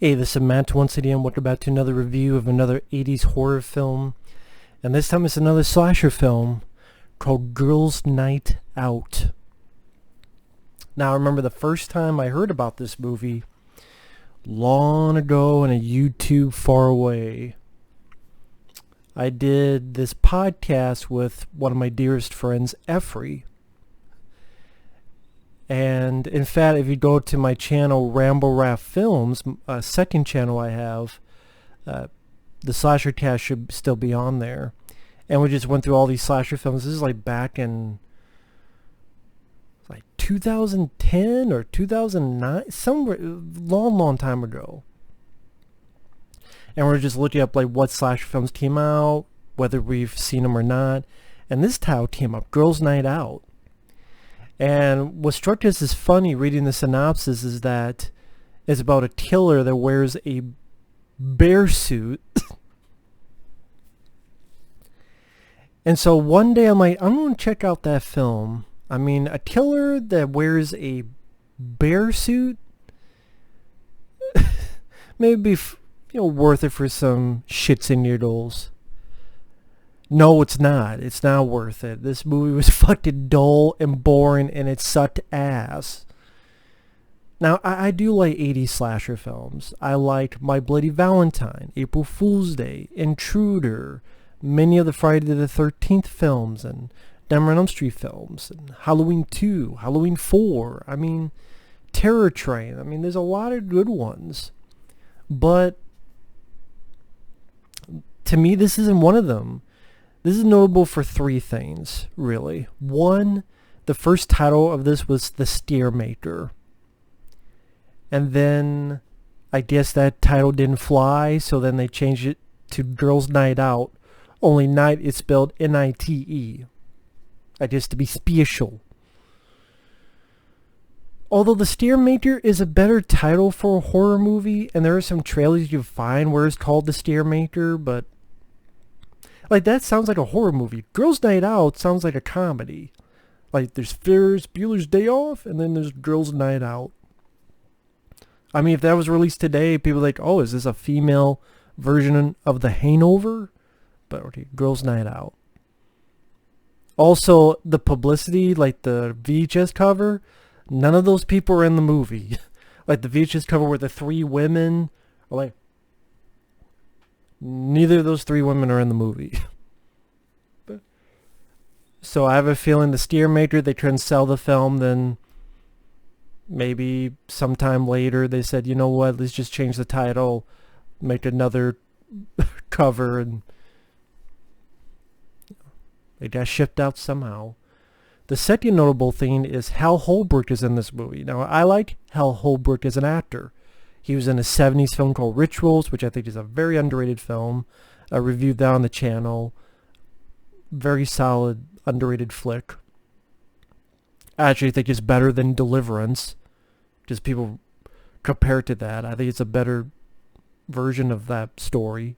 Hey, this is Matt once again. Welcome back to another review of another 80s horror film. And this time it's another slasher film called Girls' Night Out. Now I remember the first time I heard about this movie long ago in a YouTube far away. I did this podcast with one of my dearest friends, Effrey. And in fact, if you go to my channel, Ramble Raft Films, a second channel I have, the slasher cast should still be on there. And we just went through all these slasher films. This is like back in like 2010 or 2009, somewhere long time ago. And we're just looking up like what slasher films came out, whether we've seen them or not. And this title came up, Girls' Night Out. And what struck us as funny reading the synopsis is that it's about a killer that wears a bear suit. And so one day I'm like, I'm going to check out that film. I mean, a killer that wears a bear suit maybe be worth it for some shits and noodles. No, it's not. It's not worth it. This movie was fucking dull and boring, and it sucked ass. Now, I do like 80s slasher films. I like My Bloody Valentine, April Fool's Day, Intruder, many of the Friday the 13th films, and Nightmare on Elm Street films, and Halloween 2, Halloween 4. I mean, Terror Train. I mean, there's a lot of good ones. But to me, this isn't one of them. This is notable for three things, really. One, the first title of this was The Scaremaker. And then I guess that title didn't fly, so then they changed it to Girls' Night Out. Only night is spelled N-I-T-E. I guess to be special. Although The Scaremaker is a better title for a horror movie, and there are some trailers you find where it's called The Scaremaker, but like, that sounds like a horror movie. Girls' Night Out sounds like a comedy. Like, there's Ferris Bueller's Day Off, and then there's Girls' Night Out. I mean, if that was released today, people are like, oh, is this a female version of The Hangover? But okay, Girls' Night Out. Also, the publicity, like the VHS cover, none of those people are in the movie. Like, the VHS cover where the three women are like, neither of those three women are in the movie. So I have a feeling The Scaremaker, they couldn't sell the film, then maybe sometime later they said, you know what, let's just change the title, make another cover, and it got shipped out somehow. The second notable thing is Hal Holbrook is in this movie. Now, I like Hal Holbrook as an actor. He was in a 70s film called Rituals, which I think is a very underrated film. I reviewed that on the channel. Very solid, underrated flick. I actually think it's better than Deliverance. Just people compare it to that. I think it's a better version of that story.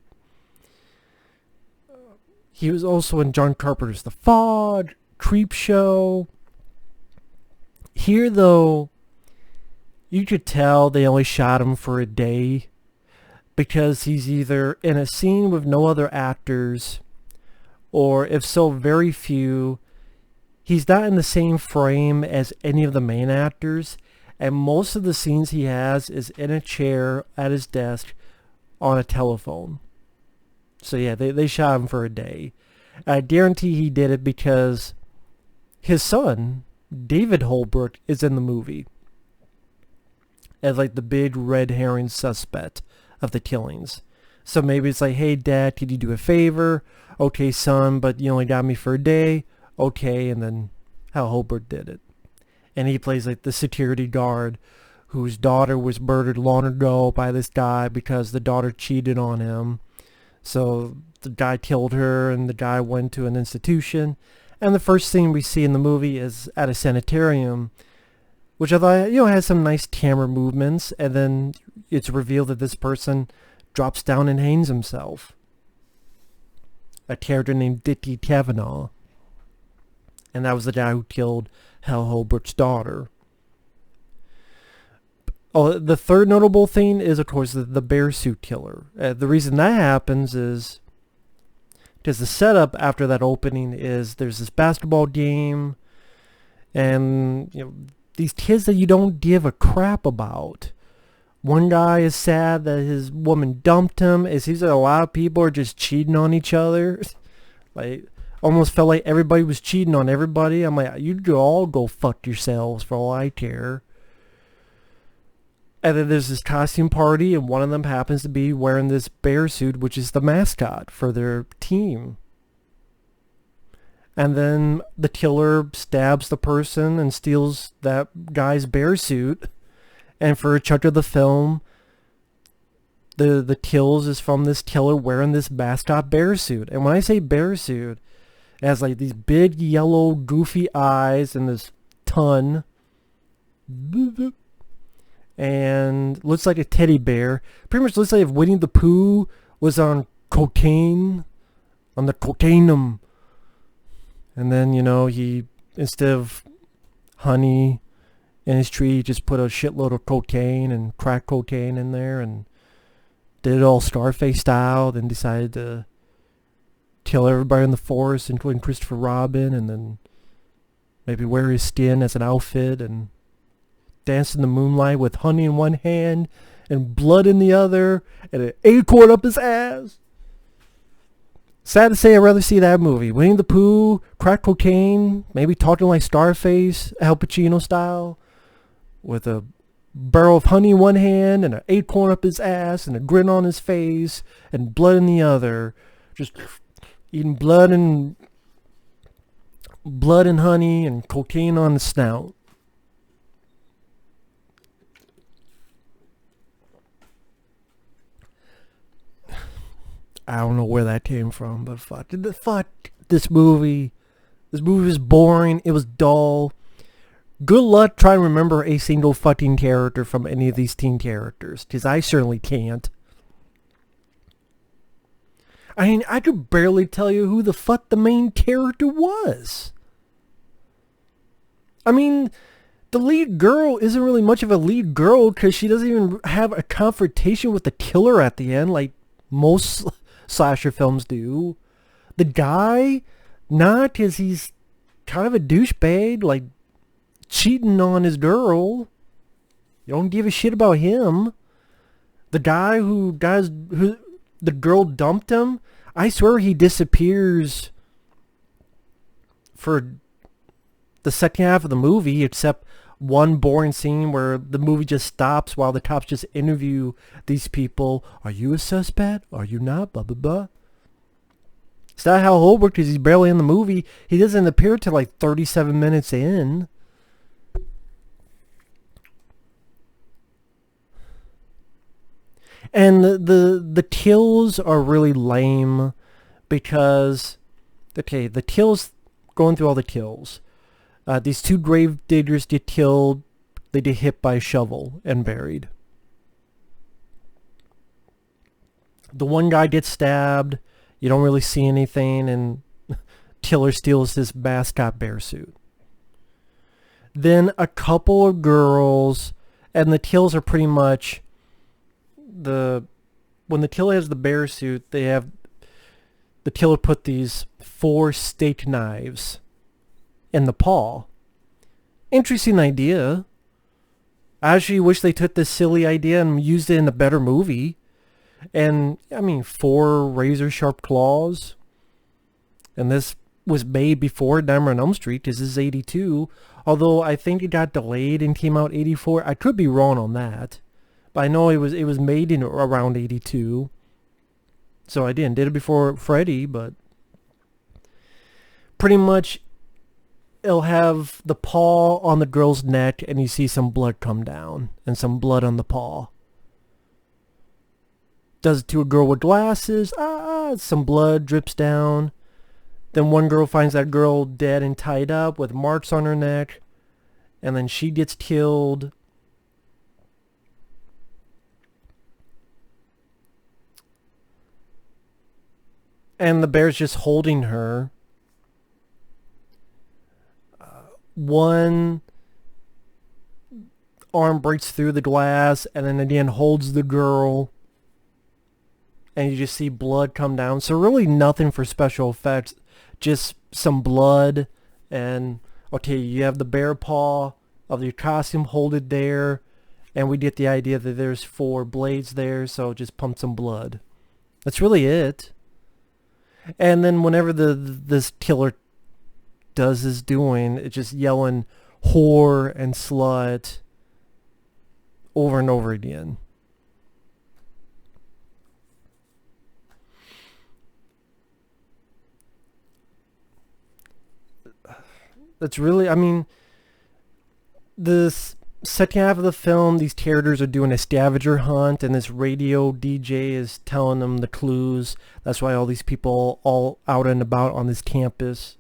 He was also in John Carpenter's The Fog, Creepshow. Here, though, you could tell they only shot him for a day because he's either in a scene with no other actors, or if so, very few, he's not in the same frame as any of the main actors, and most of the scenes he has is in a chair at his desk on a telephone. So yeah, they shot him for a day. I guarantee he did it because his son, David Holbrook, is in the movie as like the big red herring suspect of the killings. So maybe it's like, hey dad, could you do a favor? Okay son, but you only got me for a day. Okay, and then Hal Holbrook did it. And he plays like the security guard whose daughter was murdered long ago by this guy because the daughter cheated on him. So the guy killed her and the guy went to an institution. And the first thing we see in the movie is at a sanitarium, which I thought, has some nice camera movements, and then it's revealed that this person drops down and hangs himself. A character named Dickie Kavanaugh. And that was the guy who killed Hal Holbrook's daughter. Oh, the third notable thing is, of course, the bear suit killer. The reason that happens is because the setup after that opening is there's this basketball game, and these kids that you don't give a crap about. One guy is sad that his woman dumped him. It seems like a lot of people are just cheating on each other. Like, almost felt like everybody was cheating on everybody. I'm like, you could all go fuck yourselves for all I care. And then there's this costume party, and one of them happens to be wearing this bear suit, which is the mascot for their team. And then the killer stabs the person and steals that guy's bear suit. And for a chunk of the film, the kills is from this killer wearing this mascot bear suit. And when I say bear suit, it has like these big yellow goofy eyes and this tongue. And looks like a teddy bear. Pretty much looks like if Winnie the Pooh was on cocaine. On the cocainum. And then, he, instead of honey in his tree, he just put a shitload of cocaine and crack cocaine in there and did it all Scarface style, then decided to kill everybody in the forest, including Christopher Robin, and then maybe wear his skin as an outfit and dance in the moonlight with honey in one hand and blood in the other and an acorn up his ass. Sad to say, I'd rather see that movie. Winnie the Pooh, crack cocaine, maybe talking like Scarface, Al Pacino style, with a barrel of honey in one hand and an acorn up his ass and a grin on his face and blood in the other. Just eating blood and honey and cocaine on the snout. I don't know where that came from, but fuck this movie. This movie was boring. It was dull. Good luck trying to remember a single fucking character from any of these teen characters, because I certainly can't. I mean, I could barely tell you who the fuck the main character was. I mean, the lead girl isn't really much of a lead girl because she doesn't even have a confrontation with the killer at the end like most slasher films do. The guy, not because he's kind of a douchebag, like cheating on his girl. You don't give a shit about him. The guy who the girl dumped him, I swear he disappears for the second half of the movie, except one boring scene where the movie just stops while the cops just interview these people. Are you a suspect? Are you not? Blah, blah, blah. It's not Hal Holbrook because he's barely in the movie. He doesn't appear till like 37 minutes in. And the kills are really lame because, okay, the kills, going through all the kills. These two grave diggers get killed. They get hit by a shovel and buried. The one guy gets stabbed. You don't really see anything, and killer steals his mascot bear suit. Then a couple of girls, and the kills are pretty much when the killer has the bear suit, the killer put these 4 steak knives in the paw. Interesting idea. I actually wish they took this silly idea and used it in a better movie. And, I mean, 4 razor sharp claws. And this was made before Nightmare on Elm Street, because this is 82. Although I think it got delayed and came out 84. I could be wrong on that. But I know it was made in around 82. So I did it before Freddy, but pretty much it'll have the paw on the girl's neck and you see some blood come down and some blood on the paw. Does it to a girl with glasses. Some blood drips down. Then one girl finds that girl dead and tied up with marks on her neck. And then she gets killed. And the bear's just holding her. One arm breaks through the glass, and then at the end holds the girl, and you just see blood come down. So really nothing for special effects, just some blood. And okay, you have the bear paw of your costume, hold it there, and we get the idea that there's 4 blades there, so just pump some blood. That's really it. And then whenever this killer does his doing, it's just yelling whore and slut over and over again. That's really, I mean, this second half of the film, these characters are doing a scavenger hunt, and this radio DJ is telling them the clues. That's why all these people all out and about on this campus.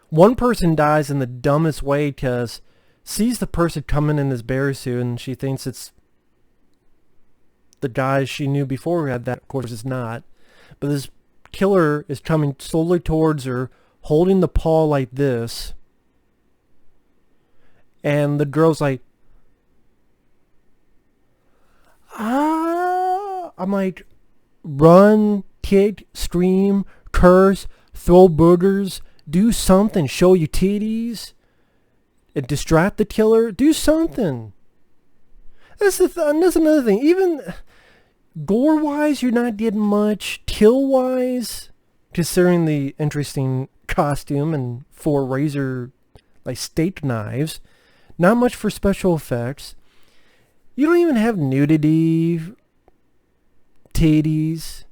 One person dies in the dumbest way because sees the person coming in this bear suit, and she thinks it's the guy she knew before who had that. Of course it's not. But this killer is coming slowly towards her, holding the paw like this. And the girl's like, ah. I'm like, run, kick, scream, curse, throw burgers, do something, show your titties, and distract the killer. Do something. That's another thing. Even gore-wise, you're not getting much. Kill-wise, considering the interesting costume and 4 razor, like, steak knives, not much for special effects. You don't even have nudity, titties.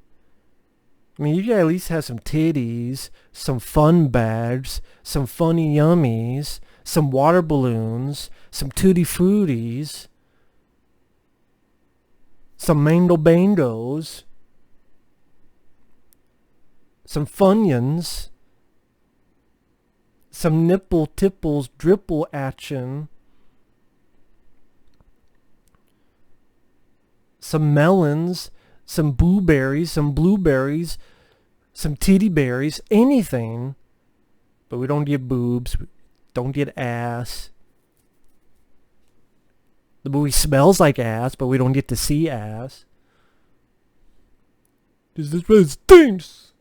I mean, you gotta at least have some titties, some fun bags, some funny yummies, some water balloons, some tutti fruities, some mango bangos, some funyuns, some nipple tipples dripple action, some melons, some blueberries, some titty berries, anything. But we don't get boobs, we don't get ass. The movie smells like ass, but we don't get to see ass. This really stinks.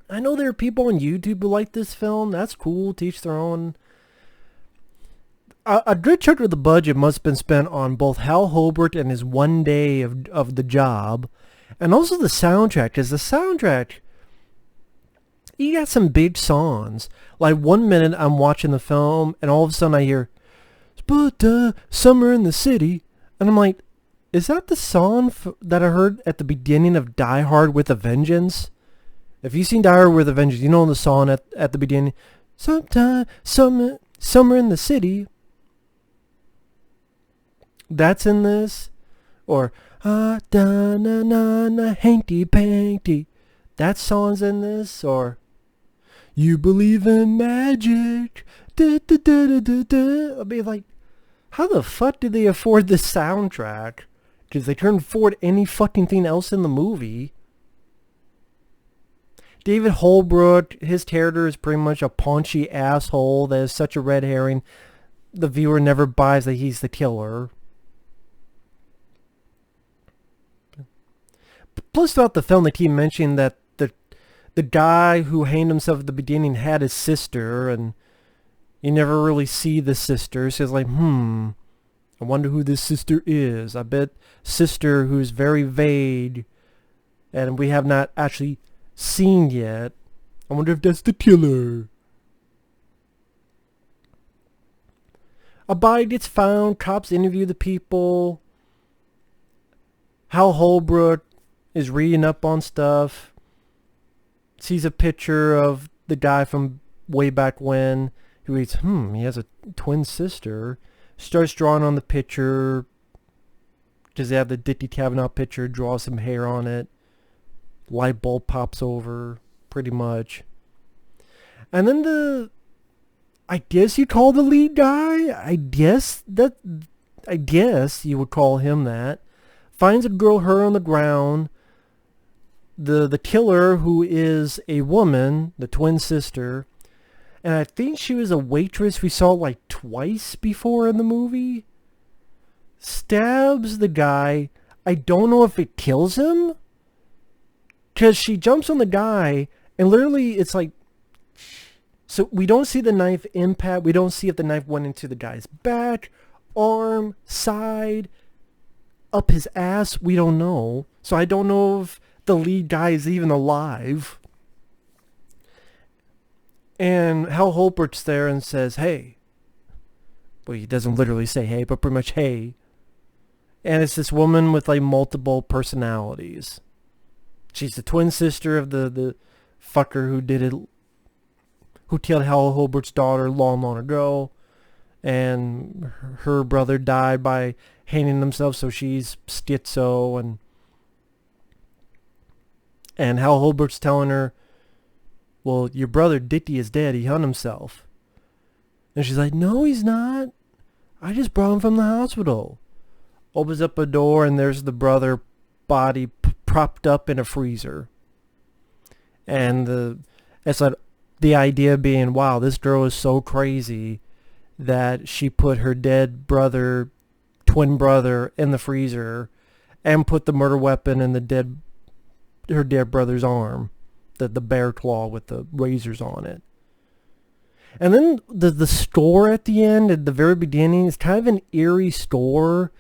I know there are people on YouTube who like this film. That's cool. To each their own. A good chunk of the budget must have been spent on both Hal Holbrook and his one day of the job, and also the soundtrack. Because the soundtrack, you got some big songs. Like 1 minute I'm watching the film, and all of a sudden I hear, "Summer in the City," and I'm like, is that the song that I heard at the beginning of Die Hard with a Vengeance? If you've seen Die Hard with a Vengeance, you know the song at the beginning, "Sometime, summer in the city." That's in this. Or, da na na na hanky panky. That song's in this. Or, "You believe in magic. Da, da, da, da, da, da." I'll be like, how the fuck did they afford this soundtrack? Because they couldn't afford any fucking thing else in the movie. David Holbrook, his character is pretty much a paunchy asshole that is such a red herring. The viewer never buys that he's the killer. Plus, throughout the film, they keep mentioning that the guy who hanged himself at the beginning had his sister, and you never really see the sister. So it's like, I wonder who this sister is. I bet sister who's very vague, and we have not actually seen yet. I wonder if that's the killer. A body gets found. Cops interview the people. Hal Holbrook is reading up on stuff. Sees a picture of the guy from way back when. Who reads, he has a twin sister. Starts drawing on the picture. Because they have the Dickie Kavanaugh picture. Draws some hair on it. Light bulb pops over. Pretty much. And then I guess you call the lead guy? I guess you would call him that. Finds a girl, her on the ground. The killer, who is a woman, the twin sister, And I think she was a waitress we saw like twice before in the movie. Stabs the guy. I don't know if it kills him. Because she jumps on the guy and literally it's like... So we don't see the knife impact. We don't see if the knife went into the guy's back, arm, side, up his ass. We don't know. So I don't know if the lead guy is even alive. And Hal Holbrook's there and says, hey. Well, he doesn't literally say hey, but pretty much hey. And it's this woman with like multiple personalities. She's the twin sister of the fucker who did it, who killed Hal Holbrook's daughter long, long ago. And her brother died by hanging himself, so she's schizo. And Hal Holbrook's telling her, well, your brother Dickie is dead. He hung himself. And she's like, no, he's not. I just brought him from the hospital. Opens up a door, and there's the brother body propped up in a freezer. And it's like the idea being, wow, this girl is so crazy that she put her dead brother, twin brother, in the freezer and put the murder weapon in her dead brother's arm. The bear claw with the razors on it. And then the store at the end, at the very beginning, is kind of an eerie store,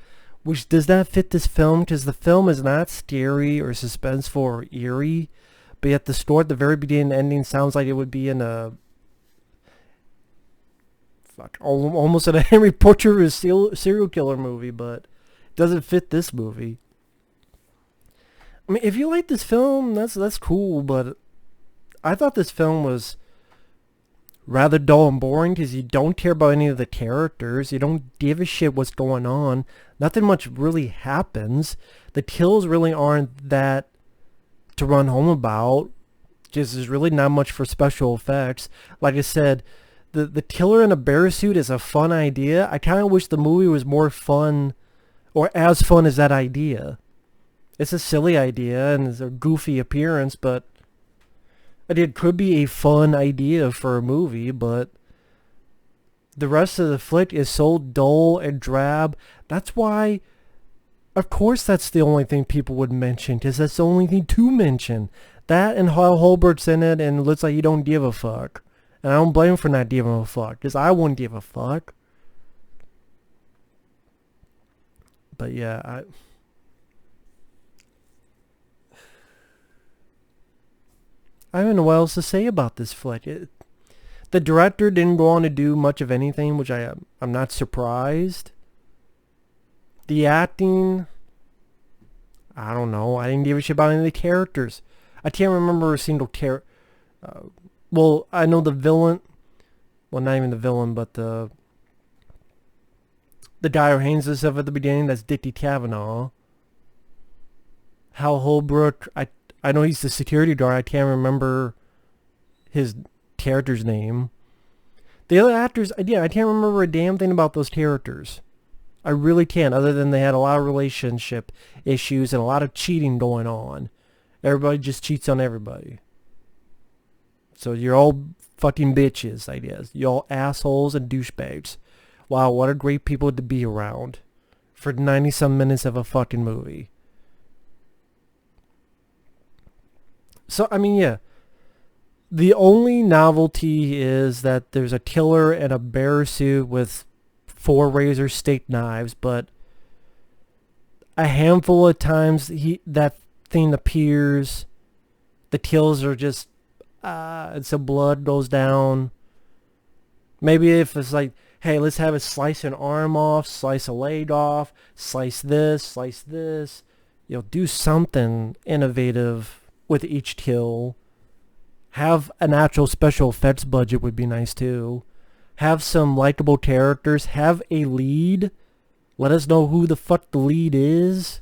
which does not fit this film because the film is not scary or suspenseful or eerie. But yet the store at the very beginning ending sounds like it would be in a... almost in a Henry Portrait serial killer movie, but it doesn't fit this movie. I mean, if you like this film, that's cool, but I thought this film was rather dull and boring because you don't care about any of the characters. You don't give a shit what's going on. Nothing much really happens. The kills really aren't that to run home about. Just there's really not much for special effects. Like I said, the killer in a bear suit is a fun idea. I kind of wish the movie was more fun, or as fun as that idea. It's a silly idea and it's a goofy appearance, but it could be a fun idea for a movie, but the rest of the flick is so dull and drab. That's why, of course, that's the only thing people would mention, because that's the only thing to mention. That and Hal Holbrook's in it, and it looks like you don't give a fuck. And I don't blame him for not giving a fuck, because I wouldn't give a fuck. But yeah, I don't know what else to say about this flick. The director didn't go on to do much of anything, which I'm not surprised. The acting, I don't know. I didn't give a shit about any of the characters. I can't remember a single character. Well, I know the villain. Well, not even the villain, but the guy who hangs himself at the beginning. That's Dickie Cavanaugh. Hal Holbrook. I know he's the security guard. I can't remember his character's name. The other actors, yeah, I can't remember a damn thing about those characters. I really can't, other than they had a lot of relationship issues and a lot of cheating going on. Everybody just cheats on everybody. So you're all fucking bitches, I guess. You're all assholes and douchebags. Wow, what a great people to be around for 90-some minutes of a fucking movie. So, I mean, yeah. The only novelty is that there's a killer in a bear suit with 4 razor steak knives, but a handful of times that thing appears. The kills are just, and some blood goes down. Maybe if it's like, hey, let's have it slice an arm off, slice a leg off, slice this, you know, do something innovative with each kill. Have an actual special effects budget would be nice too. Have some likable characters. Have a lead. Let us know who the fuck the lead is.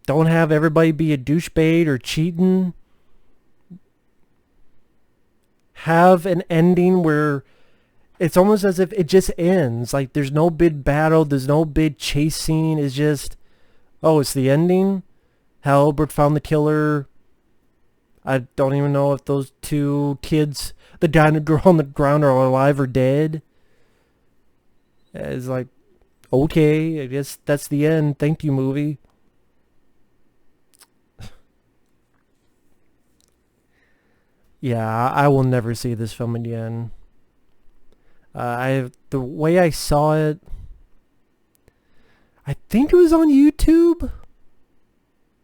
Don't have everybody be a douchebag or cheating. Have an ending where it's almost as if it just ends. Like there's no big battle. There's no big chase scene. It's just, oh, it's the ending. Hal Holbrook found the killer. I don't even know if those two kids, the guy and the girl on the ground, are alive or dead. It's like, okay, I guess that's the end. Thank you, movie. Yeah, I will never see this film again. The way I saw it, I think it was on YouTube.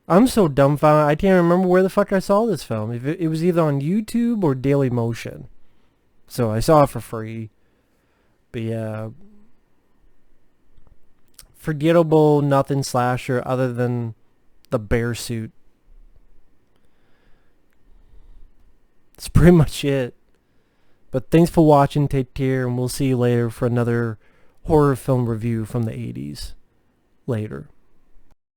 I'm so dumbfounded. I can't remember where the fuck I saw this film. If it was either on YouTube or Daily Motion. So I saw it for free. But yeah, forgettable nothing slasher other than the bear suit. That's pretty much it. But thanks for watching. Take care, and we'll see you later for another horror film review from the 80s. Later.